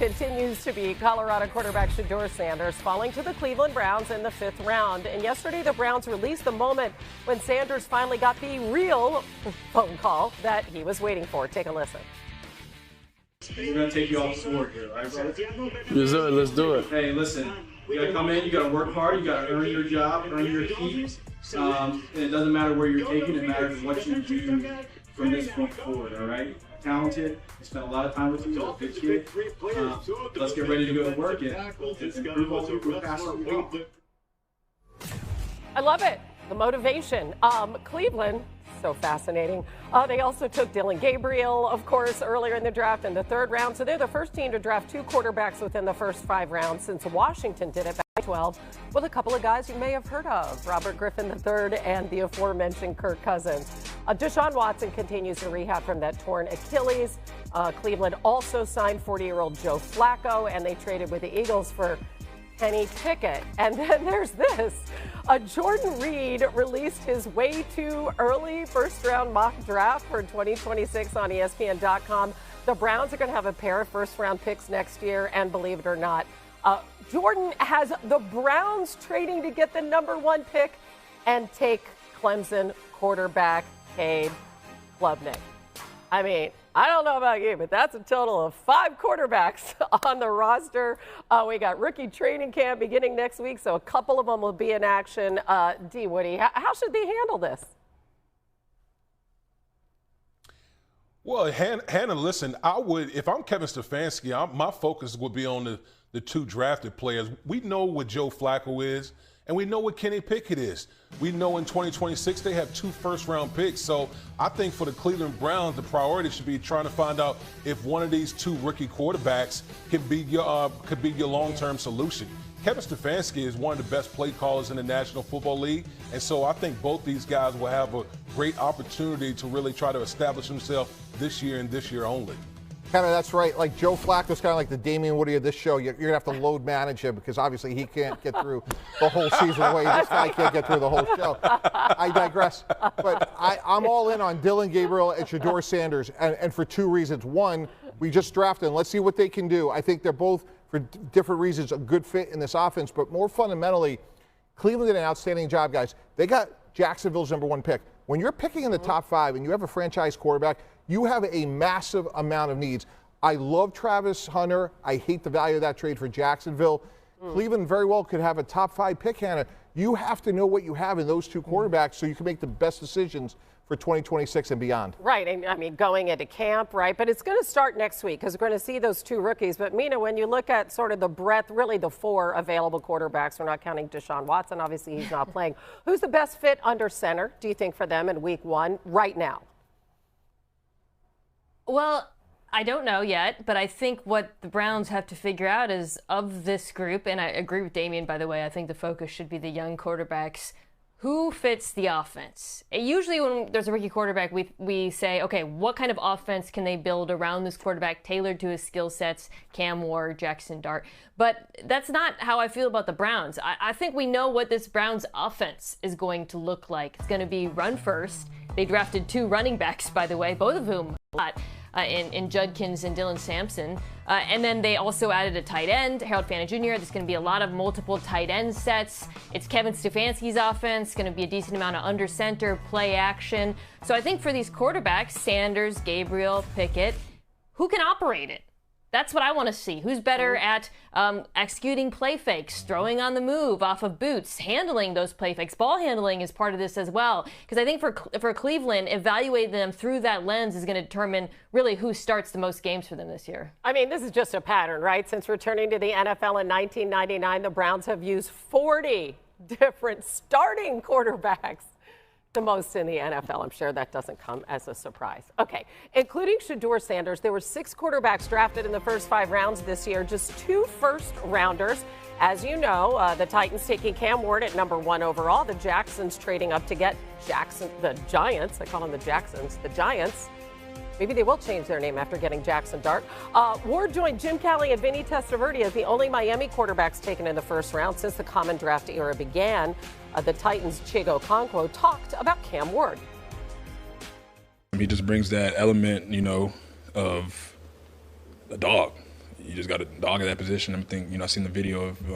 continues to be Colorado quarterback Shedeur Sanders falling to the Cleveland Browns in the 5th round. And yesterday, the Browns released the moment when Sanders finally got the real phone call that he was waiting for. Take a listen. We're going to take you off the sword here, right, brother? Yes, sir. Let's do it. Hey, listen, you got to come in, you got to work hard, you got to earn your job, earn your keep. And it doesn't matter where you're taking, it matters what you do from this point forward, all right? Talented, I spent a lot of time with you, good kid. Let's get ready to go to work and improve all the past week. I love it. The motivation. Cleveland, so fascinating. They also took Dillon, Gabriel, of course, earlier in the draft in the 3rd round. So they're the first team to draft 2 quarterbacks within the first 5 rounds since Washington did it back in 2012 with a couple of guys you may have heard of, Robert Griffin III and the aforementioned Kirk Cousins. Deshaun Watson continues to rehab from that torn Achilles. Cleveland also signed 40-year-old Joe Flacco, and they traded with the Eagles for Kenny Pickett. And then there's this. Jordan Reed released his way too early first-round mock draft for 2026 on ESPN.com. The Browns are going to have a pair of first-round picks next year, and believe it or not, Jordan has the Browns trading to get the number 1 pick and take Clemson quarterback Cade Klubnik. I mean, I don't know about you, but that's a total of 5 quarterbacks on the roster. We got rookie training camp beginning next week, so a couple of them will be in action. D. Woody, how should they handle this? Well, Hannah, listen, I would, if I'm Kevin Stefanski, my focus would be on the 2 drafted players. We know what Joe Flacco is, and we know what Kenny Pickett is. We know in 2026 they have 2 first-round picks. So I think for the Cleveland Browns, the priority should be trying to find out if one of these 2 rookie quarterbacks could be your long-term solution. Kevin Stefanski is one of the best play callers in the National Football League, and so I think both these guys will have a great opportunity to really try to establish themselves this year and this year only. Kind of, that's right. Like Joe Flacco's kind of like the Damien Woody of this show. You're going to have to load manage him because obviously he can't get through the whole season the way this guy can't get through the whole show. I digress. But I'm all in on Dillon, Gabriel, and Shedeur Sanders, and for 2 reasons. One, we just drafted them. Let's see what they can do. I think they're both, for different reasons, a good fit in this offense. But more fundamentally, Cleveland did an outstanding job, guys. They got Jacksonville's number 1 pick. When you're picking in the top 5 and you have a franchise quarterback, you have a massive amount of needs. I love Travis Hunter. I hate the value of that trade for Jacksonville. Cleveland very well could have a top 5 pick, Hannah. You have to know what you have in those 2 quarterbacks so you can make the best decisions for 2026 and beyond. Right. And I mean, going into camp, right? But it's going to start next week because we're going to see those 2 rookies. But, Mina, when you look at sort of the breadth, really the 4 available quarterbacks, we're not counting Deshaun Watson. Obviously, he's not playing. Who's the best fit under center, do you think, for them in week 1 right now? Well, I don't know yet, but I think what the Browns have to figure out is of this group, and I agree with Damien, by the way, I think the focus should be the young quarterbacks. Who fits the offense? Usually when there's a rookie quarterback, we say, okay, what kind of offense can they build around this quarterback tailored to his skill sets, Cam Ward, Jackson Dart. But that's not how I feel about the Browns. I think we know what this Browns offense is going to look like. It's going to be run first. They drafted 2 running backs, by the way, both of whom a lot. In Judkins and Dillon Sampson. And then they also added a tight end, Harold Fanta Jr. There's going to be a lot of multiple tight end sets. It's Kevin Stefanski's offense, going to be a decent amount of under center, play action. So I think for these quarterbacks, Sanders, Gabriel, Pickett, who can operate it? That's what I want to see. Who's better at executing play fakes, throwing on the move off of boots, handling those play fakes? Ball handling is part of this as well. Because I think for Cleveland, evaluating them through that lens is going to determine really who starts the most games for them this year. I mean, this is just a pattern, right? Since returning to the NFL in 1999, the Browns have used 40 different starting quarterbacks. The most in the NFL. I'm sure that doesn't come as a surprise. Okay, including Shedeur Sanders, there were 6 quarterbacks drafted in the first 5 rounds this year, just 2 first-rounders. As you know, the Titans taking Cam Ward at number 1 overall. The Jacksons trading up to get the Giants. I call them the Jacksons. The Giants. Maybe they will change their name after getting Jackson Dart. Ward joined Jim Kelly and Vinny Testaverde as the only Miami quarterbacks taken in the first round since the common draft era began. The Titans' Chigo Okonkwo talked about Cam Ward. He just brings that element, of a dog. you just got to dog at that position. I think, I've seen the video of,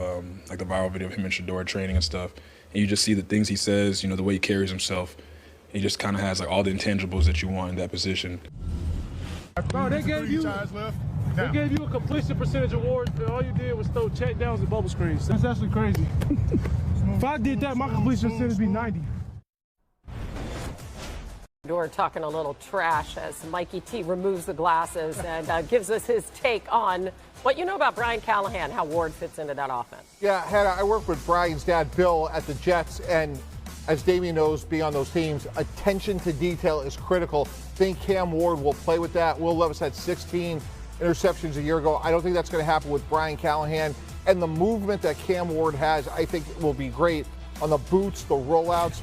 like the viral video of him and Shedeur training and stuff. And you just see the things he says, the way he carries himself. He just kind of has like all the intangibles that you want in that position. Bro, they gave you a completion percentage award, and all you did was throw check downs and bubble screens. That's actually crazy. If I did that, my completion percentage would be 90. Shedeur talking a little trash as Mikey T removes the glasses and gives us his take on what you know about Brian Callahan, how Ward fits into that offense. Yeah, Hannah, I work with Brian's dad, Bill, at the Jets, and as Damien knows, being on those teams, attention to detail is critical. I think Cam Ward will play with that. Will Levis had 16 interceptions a year ago. I don't think that's going to happen with Brian Callahan. And the movement that Cam Ward has, I think will be great. On the boots, the rollouts,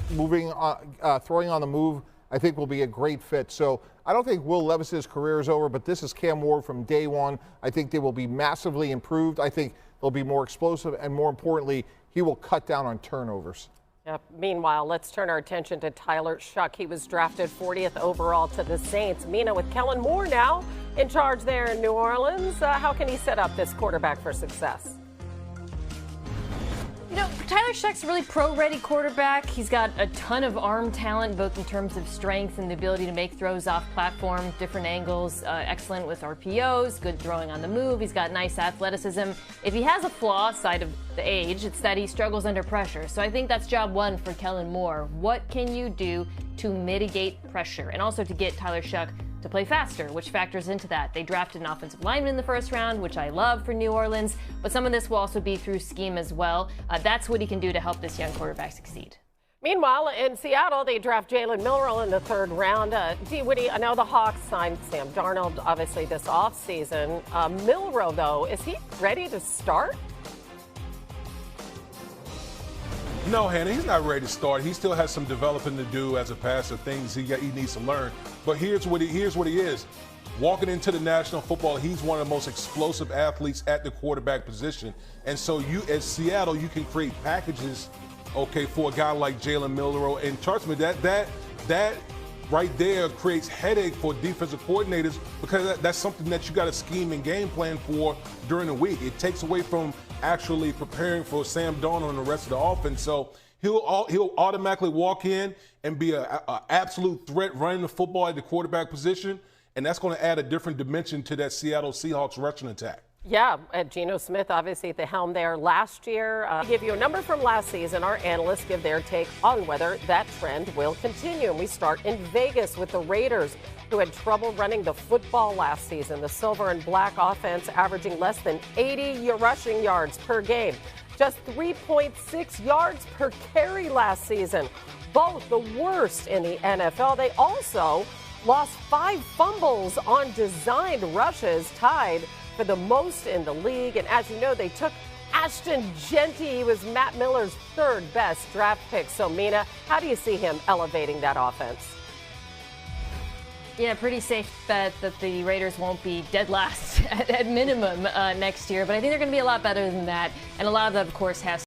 throwing on the move, I think will be a great fit. So I don't think Will Levis's career is over, but this is Cam Ward from day one. I think they will be massively improved. I think they'll be more explosive, and more importantly, he will cut down on turnovers. Yep. Meanwhile, let's turn our attention to Tyler Shuck. He was drafted 40th overall to the Saints. Mina, with Kellen Moore now in charge there in New Orleans, how can he set up this quarterback for success? Tyler Shuck's a really pro-ready quarterback. He's got a ton of arm talent, both in terms of strength and the ability to make throws off platform, different angles, excellent with RPOs, good throwing on the move. He's got nice athleticism. If he has a flaw, aside of the age, it's that he struggles under pressure. So I think that's job one for Kellen Moore. What can you do to mitigate pressure? And also to get Tyler Shuck to play faster, which factors into that. They drafted an offensive lineman in the first round, which I love for New Orleans, but some of this will also be through scheme as well. That's what he can do to help this young quarterback succeed. Meanwhile, in Seattle, they draft Jalen Milroe in the third round. D. Woody, I know the Hawks signed Sam Darnold, obviously, this offseason. Milroe, though, is he ready to start? No, Hannah, he's not ready to start. He still has some developing to do as a passer, things he needs to learn. But here's what he is. Walking into the National Football, he's one of the most explosive athletes at the quarterback position. And so you, at Seattle, you can create packages, okay, for a guy like Jalen Milroe. And trust me, that right there creates headache for defensive coordinators, because that's something that you got to scheme and game plan for during the week. It takes away from actually preparing for Sam Darnold and the rest of the offense. So he'll automatically walk in and be an absolute threat running the football at the quarterback position, and that's going to add a different dimension to that Seattle Seahawks rushing attack. Yeah, Geno Smith obviously at the helm there last year. To give you a number from last season, our analysts give their take on whether that trend will continue. And we start in Vegas with the Raiders, who had trouble running the football last season. The silver and black offense averaging less than 80 rushing yards per game. Just 3.6 yards per carry last season. Both the worst in the NFL. They also lost 5 fumbles on designed rushes, tied for the most in the league. And as you know, they took Ashton Genty. He was Matt Miller's third best draft pick. So, Mina, how do you see him elevating that offense? Yeah, pretty safe bet that the Raiders won't be dead last at minimum next year. But I think they're going to be a lot better than that. And a lot of that, of course, has